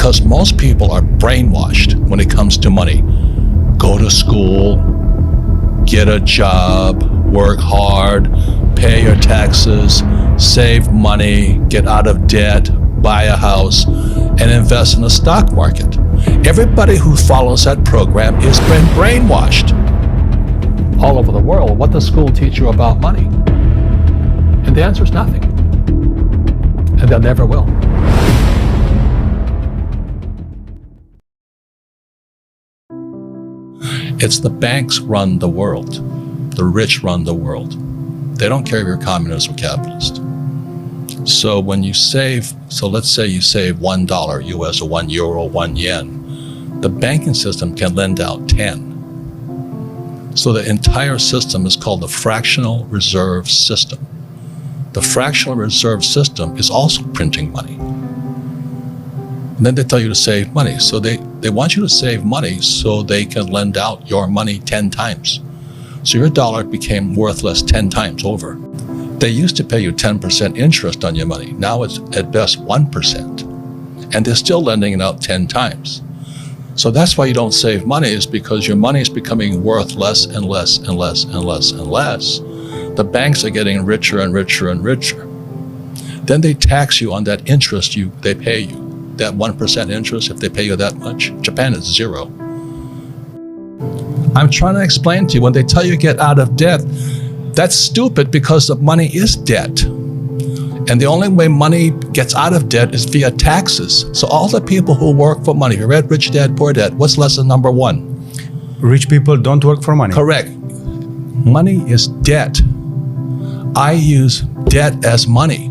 Because most people are brainwashed when it comes to money. Go to school, get a job, work hard, pay your taxes, save money, get out of debt, buy a house, and invest in the stock market. Everybody who follows that program has been brainwashed. All over the world, what does school teach you about money? And the answer is nothing. And they never will. It's the banks run the world. The rich run the world. They don't care if you're communist or capitalist. So when you save, let's say you save $1 US or €1, 1 yen, the banking system can lend out 10. So the entire system is called the fractional reserve system. The fractional reserve system is also printing money. And then they tell you to save money. So they want you to save money so they can lend out your money 10 times. So your dollar became worthless 10 times over. They used to pay you 10% interest on your money. Now it's at best 1%. And they're still lending it out 10 times. So that's why you don't save money, is because your money is becoming worth less and less and less and less and less. The banks are getting richer and richer and richer. Then they tax you on that interest they pay you. That 1% interest, if they pay you that much. Japan is 0. I'm trying to explain to you, when they tell you get out of debt, that's stupid because the money is debt. And the only way money gets out of debt is via taxes. So all the people who work for money, you read Rich Dad, Poor Dad, what's lesson number 1? Rich people don't work for money. Correct. Money is debt. I use debt as money.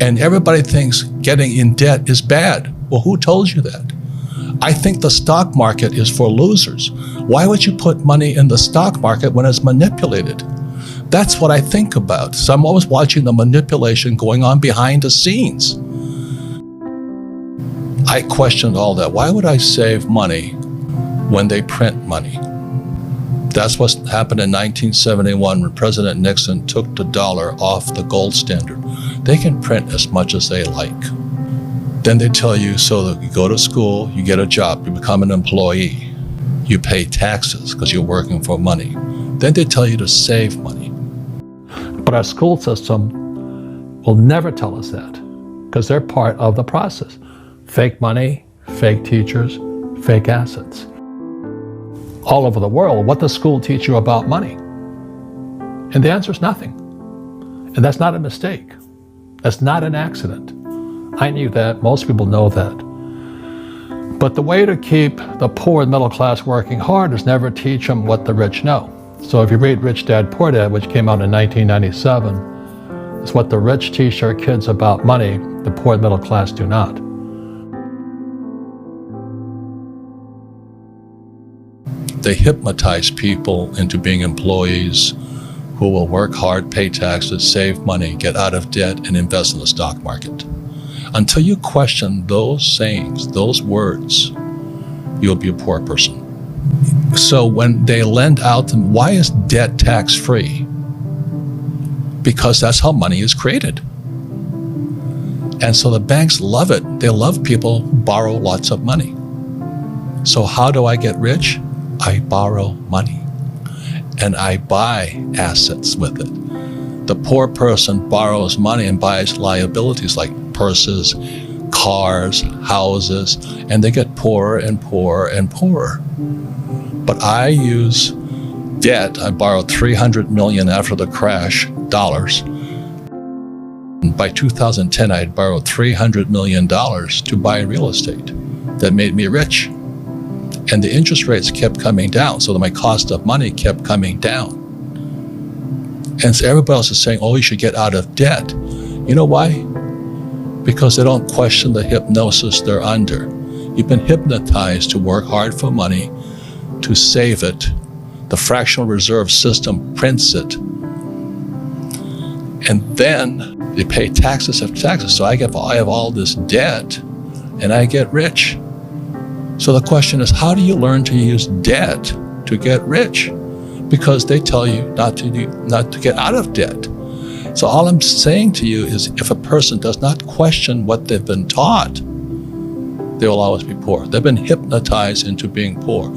And everybody thinks getting in debt is bad. Well, who told you that? I think the stock market is for losers. Why would you put money in the stock market when it's manipulated? That's what I think about. So I'm always watching the manipulation going on behind the scenes. I questioned all that. Why would I save money when they print money? That's what happened in 1971 when President Nixon took the dollar off the gold standard. They can print as much as they like. Then they tell you, so that you go to school, you get a job, you become an employee, you pay taxes because you're working for money. Then they tell you to save money. But our school system will never tell us that because they're part of the process. Fake money, fake teachers, fake assets. All over the world, what does school teach you about money? And the answer is nothing. And that's not a mistake. That's not an accident. I knew that. Most people know that. But the way to keep the poor and middle class working hard is never teach them what the rich know. So if you read Rich Dad, Poor Dad, which came out in 1997, it's what the rich teach their kids about money, the poor and middle class do not. They hypnotize people into being employees who will work hard, pay taxes, save money, get out of debt, and invest in the stock market. Until you question those sayings, those words, you'll be a poor person. So when they lend out, why is debt tax-free? Because that's how money is created. And so the banks love it. They love people who borrow lots of money. So how do I get rich? I borrow money and I buy assets with it. The poor person borrows money and buys liabilities like purses, cars, houses, and they get poorer and poorer and poorer. But I use debt. I borrowed $300 million after the crash, dollars. And by 2010, I had borrowed $300 million to buy real estate. That made me rich. And the interest rates kept coming down, so that my cost of money kept coming down. And so everybody else is saying, oh, you should get out of debt. You know why? Because they don't question the hypnosis they're under. You've been hypnotized to work hard for money, to save it. The fractional reserve system prints it. And then you pay taxes after taxes. So I have all this debt and I get rich. So the question is, how do you learn to use debt to get rich? Because they tell you not to get out of debt. So all I'm saying to you is, if a person does not question what they've been taught, they will always be poor. They've been hypnotized into being poor.